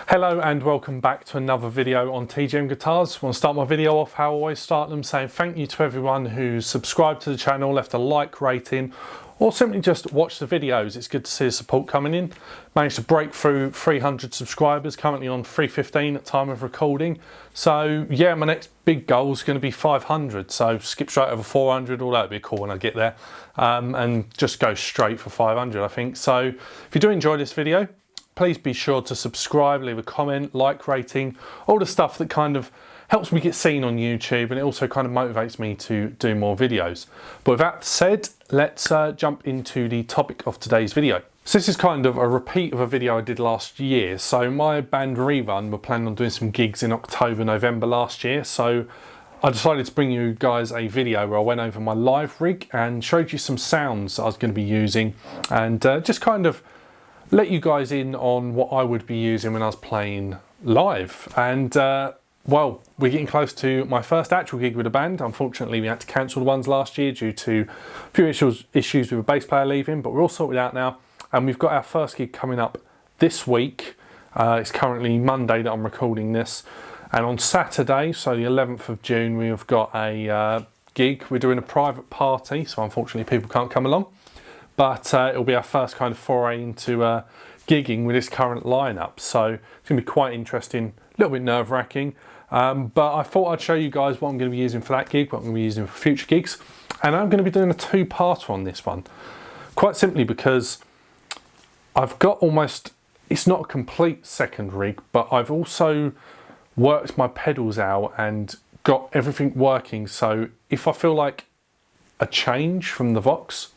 Hello and welcome back to another video on TGM Guitars. I want to start my video off how I always start them, saying thank you to everyone who's subscribed to the channel, left a like rating, or simply just watch the videos. It's good to see the support coming in. Managed to break through 300 subscribers, currently on 315 at time of recording. So yeah, my next big goal is going to be 500. So skip straight over 400, although that'd be cool when I get there. And just go straight for 500, I think. So if you do enjoy this video, please be sure to subscribe, leave a comment, like, rating, all the stuff that kind of helps me get seen on YouTube, and it also kind of motivates me to do more videos. But with that said, let's jump into the topic of today's video. So this is kind of a repeat of a video I did last year. So my band Rerun were planning on doing some gigs in October, November last year. So I decided to bring you guys a video where I went over my live rig and showed you some sounds I was going to be using, and just kind of let you guys in on what I would be using when I was playing live. And well, we're getting close to my first actual gig with the band. Unfortunately, we had to cancel the ones last year due to a few issues with a bass player leaving, but we're all sorted out now. And we've got our first gig coming up this week. It's currently Monday that I'm recording this. And on Saturday, so the 11th of June, we've got a gig. We're doing a private party, so unfortunately people can't come along. But it'll be our first kind of foray into gigging with this current lineup. So it's going to be quite interesting, a little bit nerve-wracking. But I thought I'd show you guys what I'm going to be using for that gig, what I'm going to be using for future gigs. And I'm going to be doing a two-parter on this one. Quite simply because I've got almost, it's not a complete second rig, but I've also worked my pedals out and got everything working. So if I feel like a change from the Vox,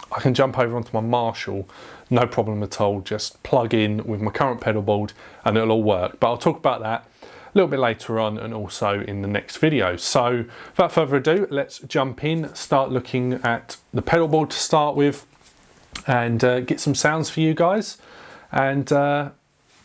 I can jump over onto my Marshall, no problem at all, just plug in with my current pedal board and it'll all work. But I'll talk about that a little bit later on and also in the next video. So without further ado, let's jump in, start looking at the pedal board to start with, and get some sounds for you guys, and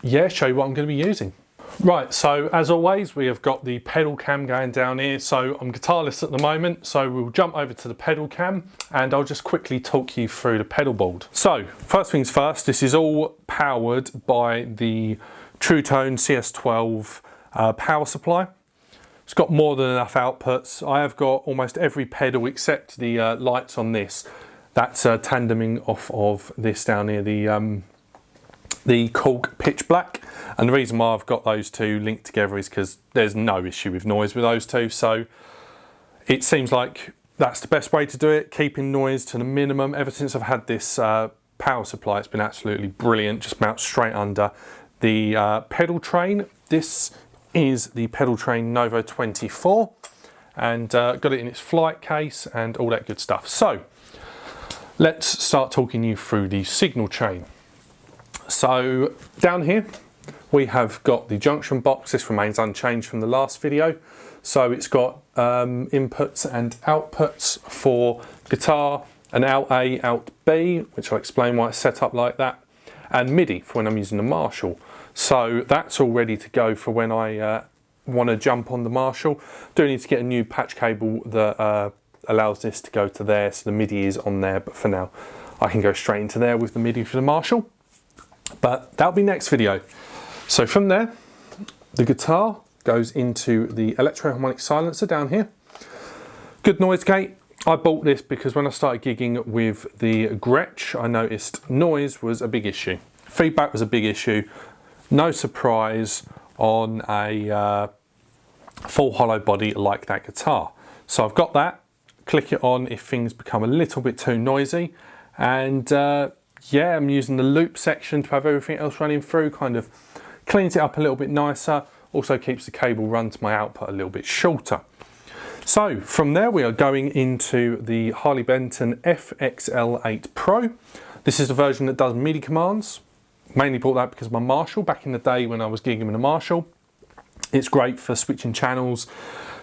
yeah, show you what I'm going to be using. Right, so as always, we have got the pedal cam going down here. So I'm guitarless at the moment, so we'll jump over to the pedal cam and I'll just quickly talk you through the pedal board. So first things first, this is all powered by the True Tone CS12 power supply. It's got more than enough outputs. I have got almost every pedal except the lights on this. That's tandeming off of this down here, the Korg Pitch Black. And the reason why I've got those two linked together is because there's no issue with noise with those two. So it seems like that's the best way to do it, keeping noise to the minimum. Ever since I've had this power supply, it's been absolutely brilliant. Just mounts straight under the pedal train. This is the Pedal Train Novo 24, and got it in its flight case and all that good stuff. So let's start talking you through the signal chain. So down here we have got the junction box. This remains unchanged from the last video. So it's got inputs and outputs for guitar, an out A, out B, which I'll explain why it's set up like that, and MIDI for when I'm using the Marshall. So that's all ready to go for when I want to jump on the Marshall. Do need to get a new patch cable that allows this to go to there, so the MIDI is on there, but for now I can go straight into there with the MIDI for the Marshall. But that'll be next video. So from there, the guitar goes into the electro-harmonic silencer down here. Good noise gate. I bought this because when I started gigging with the Gretsch, I noticed noise was a big issue. Feedback was a big issue. No surprise on a full hollow body like that guitar. So I've got that. Click it on if things become a little bit too noisy. And yeah, I'm using the loop section to have everything else running through, kind of cleans it up a little bit nicer, also keeps the cable run to my output a little bit shorter. So from there we are going into the Harley Benton FXL8 Pro. This is the version that does MIDI commands. Mainly bought that because of my Marshall. Back in the day when I was gigging with a Marshall, it's great for switching channels,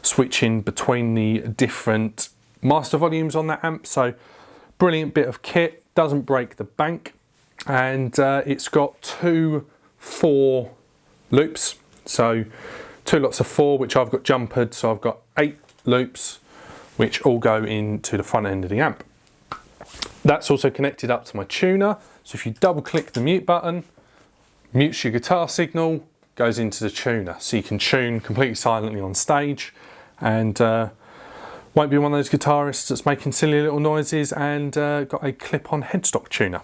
switching between the different master volumes on that amp. So brilliant bit of kit. Doesn't break the bank, and it's got 2 4 loops, so 2 lots of 4, which I've got jumpered, so I've got 8 loops which all go into the front end of the amp. That's also connected up to my tuner, so if you double click the mute button, mutes your guitar signal, goes into the tuner, so you can tune completely silently on stage, and won't be one of those guitarists that's making silly little noises, and got a clip-on headstock tuner.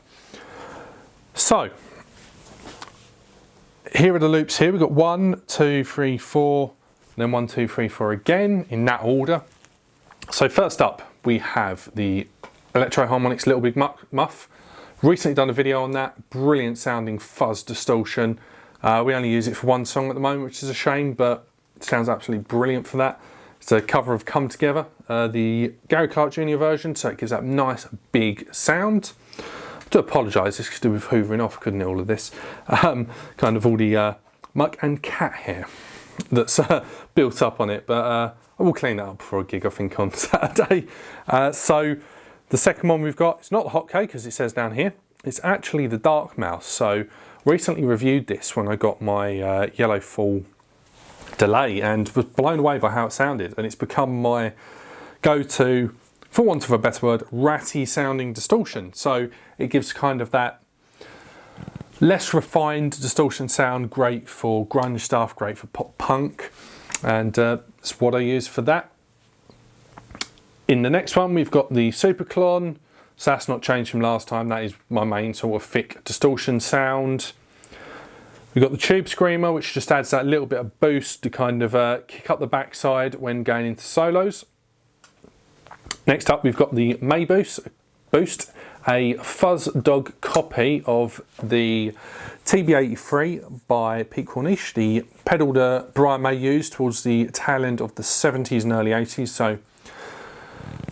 So here are the loops here. We've got 1, 2, 3, 4, then 1, 2, 3, 4 again, in that order. So first up, we have the Electro Harmonix Little Big Muff. Recently done a video on that, brilliant sounding fuzz distortion. We only use it for one song at the moment, which is a shame, but it sounds absolutely brilliant for that. It's a cover of Come Together, the Gary Clark Jr. version, so it gives that nice big sound. I do apologise, this is to do with hoovering off, couldn't it, all of this. Kind of all the muck and cat hair that's built up on it, but I will clean that up for a gig, I think, on Saturday. So the second one we've got, it's not the hot cake as it says down here, it's actually the Dark Mouse. So recently reviewed this when I got my Yellow Fall delay and was blown away by how it sounded, and it's become my go-to, for want of a better word, ratty sounding distortion. So it gives kind of that less refined distortion sound, great for grunge stuff, great for pop punk, and that's what I use for that. In the next one we've got the Superclon, so that's not changed from last time, that is my main sort of thick distortion sound. We've got the Tube Screamer, which just adds that little bit of boost to kind of kick up the backside when going into solos. Next up we've got the May Boost, a Fuzz Dog copy of the TB-83 by Pete Cornish, the pedal that Brian May used towards the tail end of the 70s and early 80s, so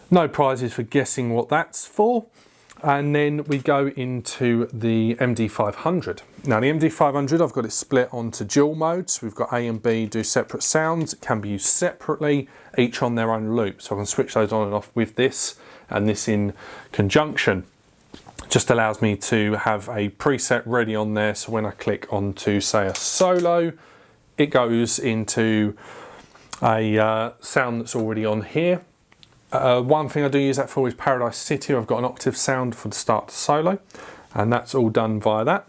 no prizes for guessing what that's for. And then we go into the MD500. Now the MD500, I've got it split onto dual modes. We've got A and B do separate sounds. It can be used separately, each on their own loop. So I can switch those on and off with this and this in conjunction. Just allows me to have a preset ready on there, so when I click onto, say, a solo, it goes into a sound that's already on here. One thing I do use that for is Paradise City. I've got an octave sound for the start to solo, and that's all done via that.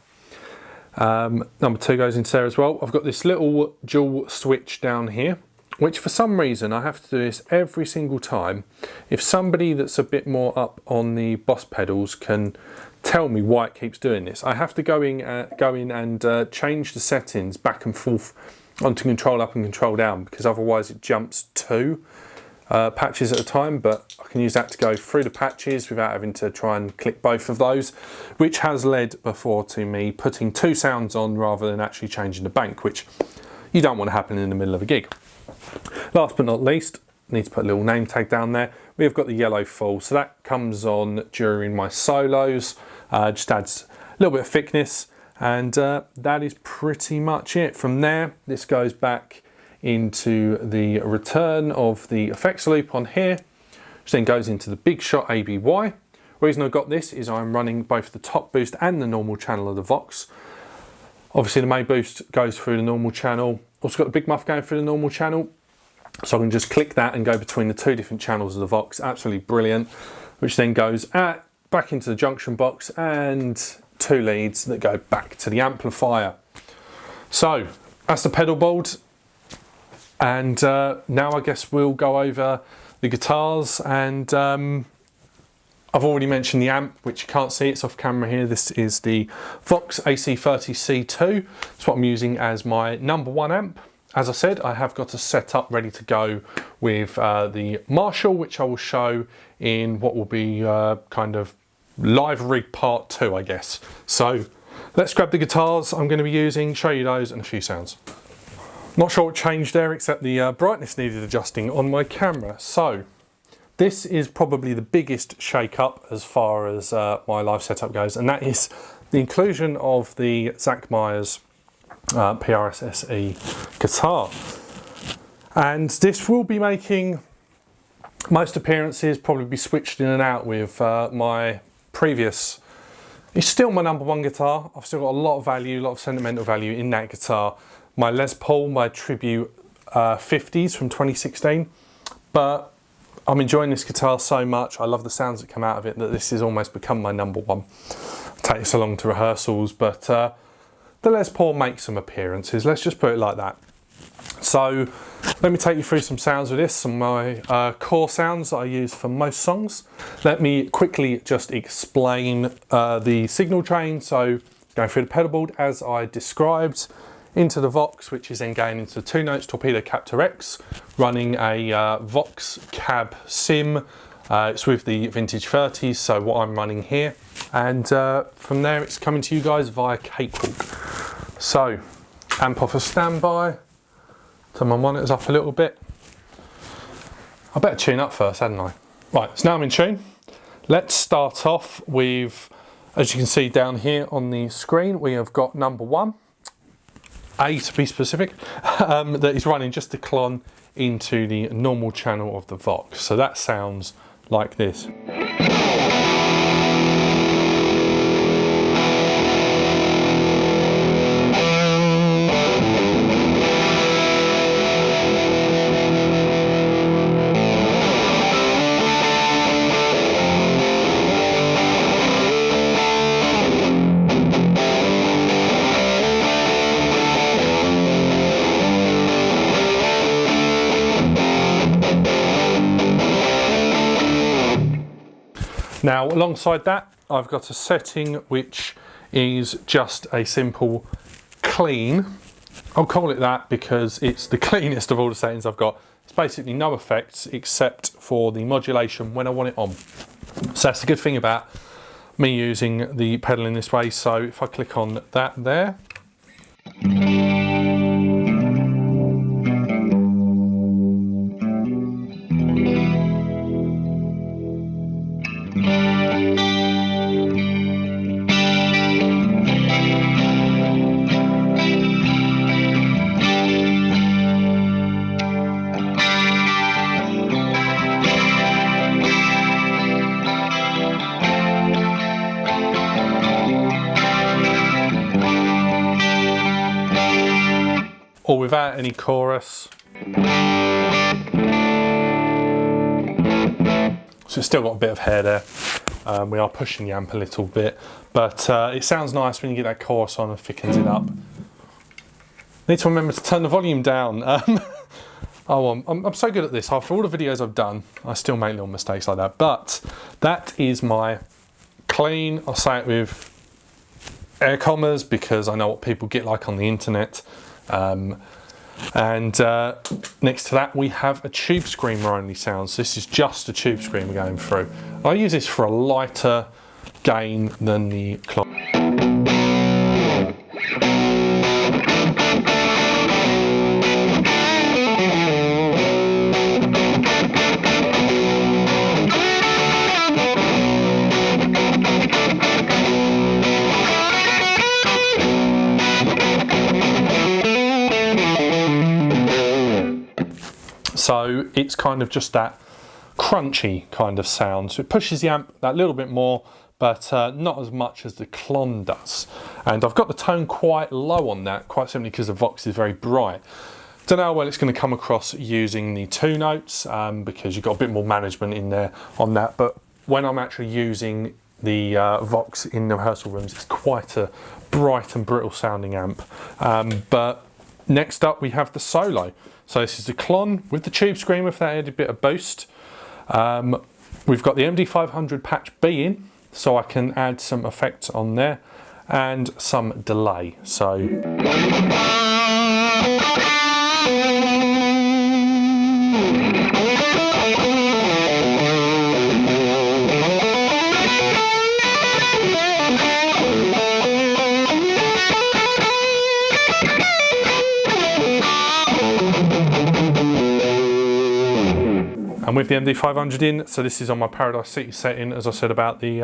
Number 2 goes into there as well. I've got this little dual switch down here, which for some reason I have to do this every single time. If somebody that's a bit more up on the Boss pedals can tell me why it keeps doing this, I have to go in and change the settings back and forth onto control up and control down, because otherwise it jumps 2 patches at a time. But I can use that to go through the patches without having to try and click both of those, which has led before to me putting 2 sounds on rather than actually changing the bank, which you don't want to happen in the middle of a gig. Last but not least, need to put a little name tag down there. We've got the Yellow Fall, so that comes on during my solos, just adds a little bit of thickness, and that is pretty much it. From there, this goes back into the return of the effects loop on here, which then goes into the Big Shot ABY. The reason I got this is I'm running both the top boost and the normal channel of the Vox. Obviously the May Boost goes through the normal channel, also got the Big Muff going through the normal channel, so I can just click that and go between the 2 different channels of the Vox. Absolutely brilliant, which then goes back into the junction box and 2 leads that go back to the amplifier. So that's the pedal board. And now I guess we'll go over the guitars, and I've already mentioned the amp, which you can't see, it's off camera here. This is the Vox AC30C2. It's what I'm using as my number 1 amp. As I said, I have got a setup ready to go with the Marshall, which I will show in what will be kind of live rig part 2, I guess. So let's grab the guitars I'm going to be using, show you those and a few sounds. Not sure what changed there, except the brightness needed adjusting on my camera. So this is probably the biggest shake-up as far as my live setup goes, and that is the inclusion of the Zach Myers PRS SE guitar. And this will be making most appearances, probably be switched in and out with my previous. It's still my number 1 guitar. I've still got a lot of value, a lot of sentimental value in that guitar. My Les Paul, my Tribute 50s from 2016, but I'm enjoying this guitar so much, I love the sounds that come out of it, that this has almost become my number 1. I take this along to rehearsals, but the Les Paul makes some appearances, let's just put it like that. So let me take you through some sounds with this, some of my core sounds that I use for most songs. Let me quickly just explain the signal chain. So going through the pedalboard as I described, into the Vox, which is then going into the 2 notes Torpedo Captor X, running a Vox cab sim. It's with the vintage 30s, so what I'm running here. And from there it's coming to you guys via Cakewalk. So amp off a standby. Turn my monitors up a little bit. I better tune up first, hadn't I? Right, so now I'm in tune. Let's start off with, as you can see down here on the screen, we have got number 1, A to be specific, that is running just the clon into the normal channel of the Vox. So that sounds like this. Now alongside that I've got a setting which is just a simple clean. I'll call it that because it's the cleanest of all the settings I've got. It's basically no effects except for the modulation when I want it on. So that's the good thing about me using the pedal in this way. So if I click on that there, or without any chorus. So it's still got a bit of hair there. We are pushing the amp a little bit, but it sounds nice when you get that chorus on and thickens it up. Need to remember to turn the volume down. I'm so good at this. After all the videos I've done, I still make little mistakes like that. But that is my clean. I'll say it with air commas because I know what people get like on the internet. Next to that we have a tube screamer only sound. So this is just a tube screamer going through. I use this for a lighter gain than the clock. So it's kind of just that crunchy kind of sound. So it pushes the amp that little bit more, but not as much as the clon does. And I've got the tone quite low on that, quite simply because the Vox is very bright. Don't know how well it's going to come across using the 2 notes because you've got a bit more management in there on that. But when I'm actually using the Vox in the rehearsal rooms, it's quite a bright and brittle sounding amp. But next up we have the solo. So this is the clon with the tube screamer with that added bit of boost. We've got the MD500 patch B in, so I can add some effects on there and some delay. So and with the MD500 in, so this is on my Paradise City setting, as I said about the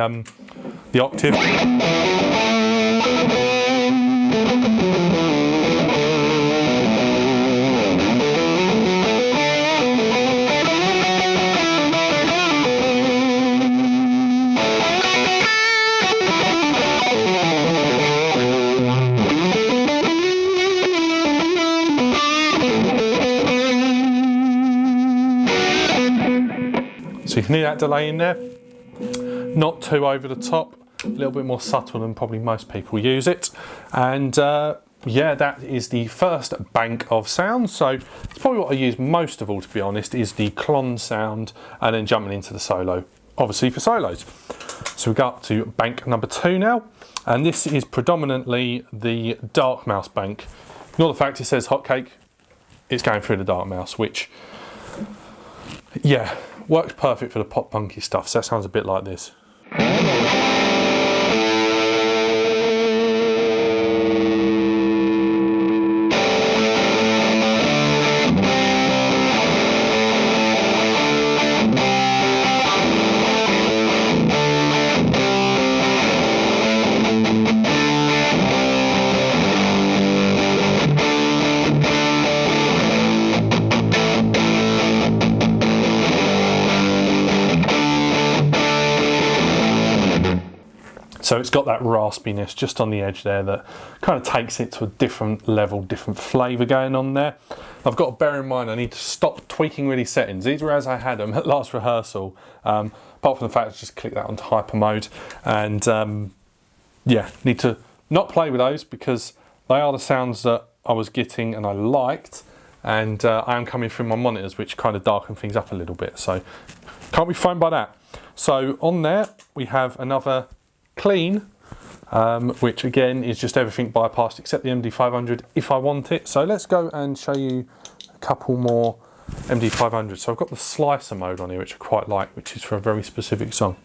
octave. So you can hear that delay in there, not too over the top, a little bit more subtle than probably most people use it. And yeah, that is the first bank of sounds. So it's probably what I use most of all, to be honest, is the clon sound, and then jumping into the solo, obviously for solos. So we go up to bank number 2 now, and this is predominantly the dark mouse bank. Ignore the fact it says hotcake, it's going through the dark mouse, which, yeah, works perfect for the pop punky stuff. So that sounds a bit like this. So it's got that raspiness just on the edge there that kind of takes it to a different level, different flavour going on there. I've got to bear in mind I need to stop tweaking with these settings. These were as I had them at last rehearsal, apart from the fact I just click that onto hyper mode, and yeah, need to not play with those because they are the sounds that I was getting and I liked, and I am coming through my monitors, which kind of darken things up a little bit, so can't be phoned by that. So on there we have another clean, which again is just everything bypassed except the MD500 if I want it. So let's go and show you a couple more MD500. So I've got the slicer mode on here, which I quite like, which is for a very specific song.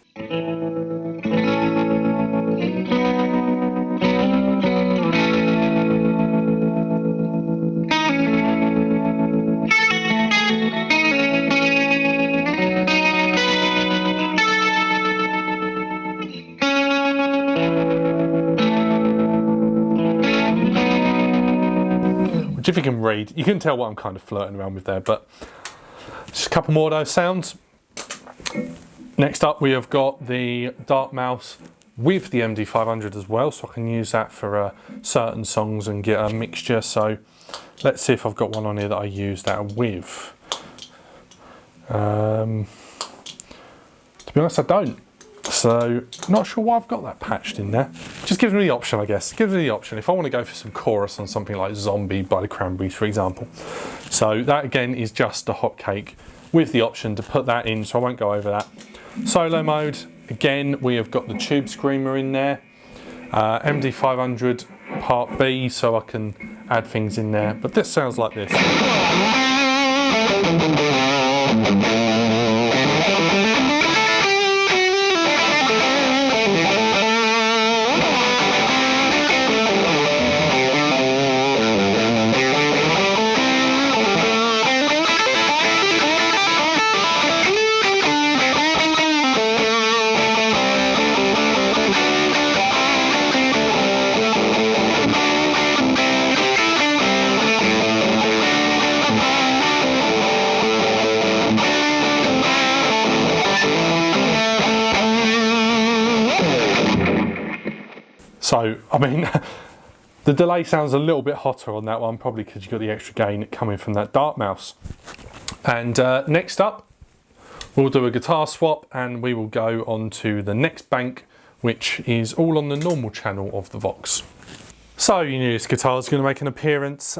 If you can read, you can tell what I'm kind of flirting around with there, but just a couple more of those sounds. Next up we have got the dark mouse with the MD500 as well, so I can use that for certain songs and get a mixture. So let's see if I've got one on here that I use that with. To be honest, I don't. So not sure why I've got that patched in there. Just gives me the option, I guess. Gives me the option if I want to go for some chorus on something like Zombie by the Cranberries, for example. So that again is just a hotcake with the option to put that in, so I won't go over that. Solo mode, again, we have got the tube screamer in there. MD500 part B, so I can add things in there. But this sounds like this. So, I mean, the delay sounds a little bit hotter on that one, probably because you've got the extra gain coming from that dark mouse. And next up, we'll do a guitar swap and we will go on to the next bank, which is all on the normal channel of the Vox. So, you knew this guitar is going to make an appearance,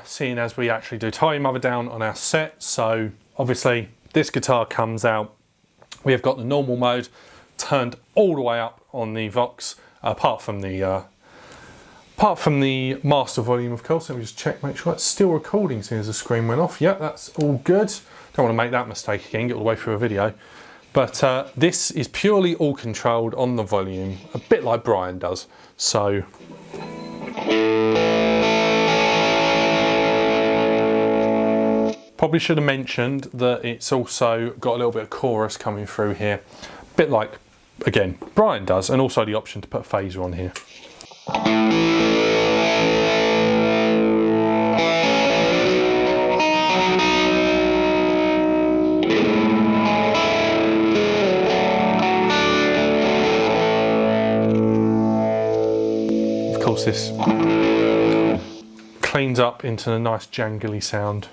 seeing as we actually do Tie Your Mother Down on our set. So, obviously, this guitar comes out. We have got the normal mode turned all the way up on the Vox. Apart from the master volume, of course. Let me just check, make sure that's still recording as soon as the screen went off. Yep, that's all good. Don't want to make that mistake again, get all the way through a video. But this is purely all controlled on the volume, a bit like Brian does. So probably should have mentioned that it's also got a little bit of chorus coming through here, a bit like, again, Brian does, and also the option to put a phaser on here. Of course, this cleans up into a nice jangly sound.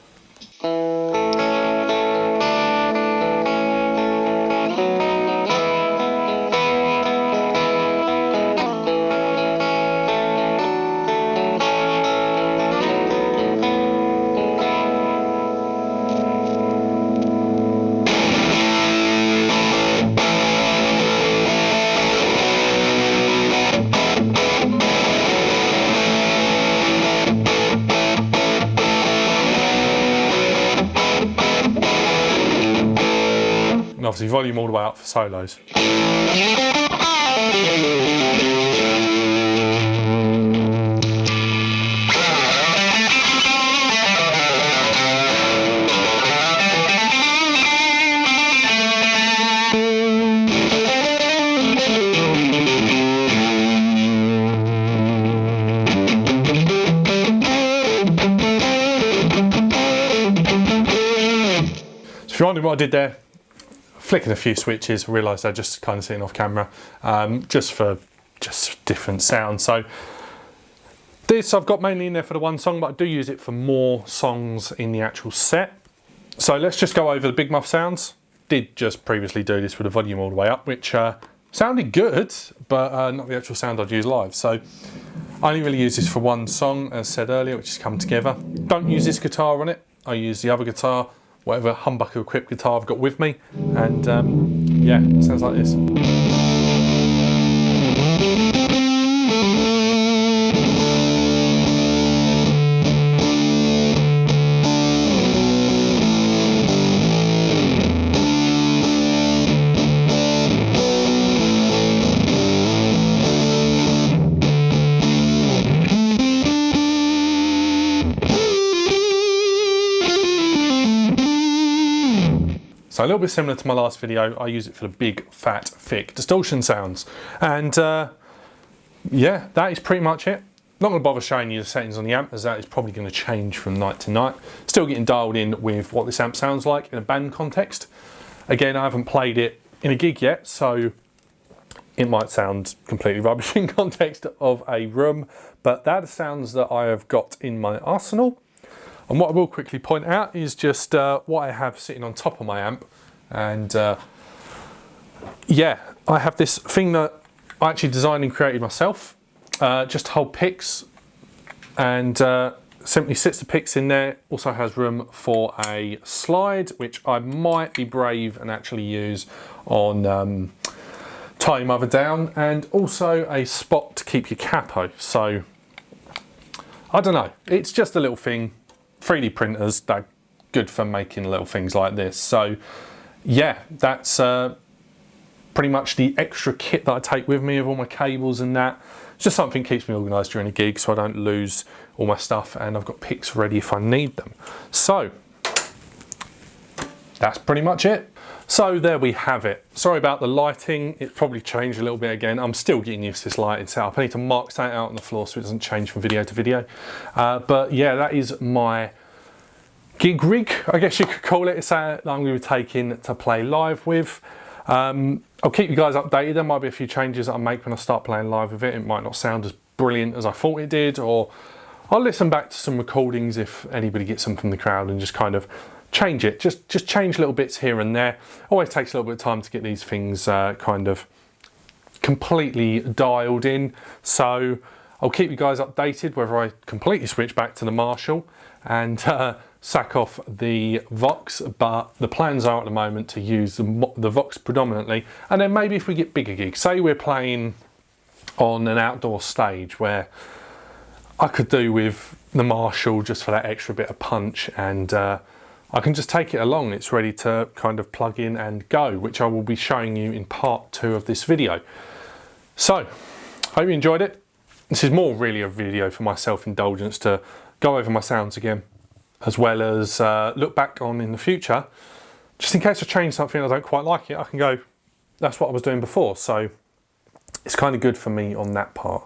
obviously volume all the way up for solos. If you're wondering what I did there, flicking a few switches, realised they're just kind of sitting off camera, just for different sounds. So this I've got mainly in there for the one song, but I do use it for more songs in the actual set. So let's just go over the big muff sounds. Did just previously do this with the volume all the way up, which sounded good, but not the actual sound I'd use live. So I only really use this for one song, as said earlier, which is Come Together. Don't use this guitar on it. I use the other guitar, whatever humbucker equipped guitar I've got with me, and yeah, it sounds like this. So a little bit similar to my last video, I use it for the big, fat, thick distortion sounds. And yeah, that is pretty much it. Not going to bother showing you the settings on the amp, as that is probably going to change from night to night. Still getting dialed in with what this amp sounds like in a band context. Again, I haven't played it in a gig yet, so it might sound completely rubbish in context of a room, but that are sounds that I have got in my arsenal. And what I will quickly point out is just what I have sitting on top of my amp. And yeah, I have this thing that I actually designed and created myself, just to hold picks, and simply sits the picks in there. Also has room for a slide, which I might be brave and actually use on Tie Your Mother Down, and also a spot to keep your capo. So I don't know, it's just a little thing. 3D printers, they're good for making little things like this. So yeah, that's pretty much the extra kit that I take with me of all my cables and that. It's just something that keeps me organised during a gig so I don't lose all my stuff, and I've got picks ready if I need them. So that's pretty much it. So there we have it. Sorry about the lighting, it's probably changed a little bit again. I'm still getting used to this lighting setup. I need to mark that out on the floor so it doesn't change from video to video. But yeah, that is my gig rig, I guess you could call it. It's that I'm going to be taking to play live with. I'll keep you guys updated. There might be a few changes that I make when I start playing live with it. It might not sound as brilliant as I thought it did, or I'll listen back to some recordings if anybody gets some from the crowd and just kind of change it. Just change little bits here and there. Always takes a little bit of time to get these things kind of completely dialed in. So I'll keep you guys updated whether I completely switch back to the Marshall and sack off the Vox, but the plans are at the moment to use the Vox predominantly, and then maybe if we get bigger gigs, say we're playing on an outdoor stage, where I could do with the Marshall just for that extra bit of punch, and I can just take it along. It's ready to kind of plug in and go, which I will be showing you in part 2 of this video. So, hope you enjoyed it. This is more really a video for my self-indulgence to go over my sounds again, as well as look back on in the future. Just in case I change something and I don't quite like it, I can go, that's what I was doing before. So it's kind of good for me on that part.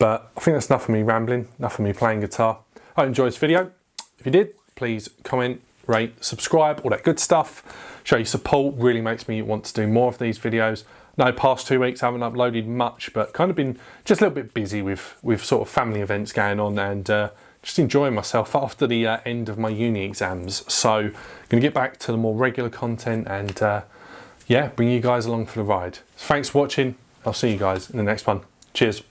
But I think that's enough of me rambling, enough of me playing guitar. I hope you enjoyed this video. If you did, please comment, rate, subscribe, all that good stuff. Show your support, really makes me want to do more of these videos. No, past 2 weeks I haven't uploaded much, but kind of been just a little bit busy with sort of family events going on, and just enjoying myself after the end of my uni exams. So I'm going to get back to the more regular content and yeah, bring you guys along for the ride. So thanks for watching. I'll see you guys in the next one. Cheers.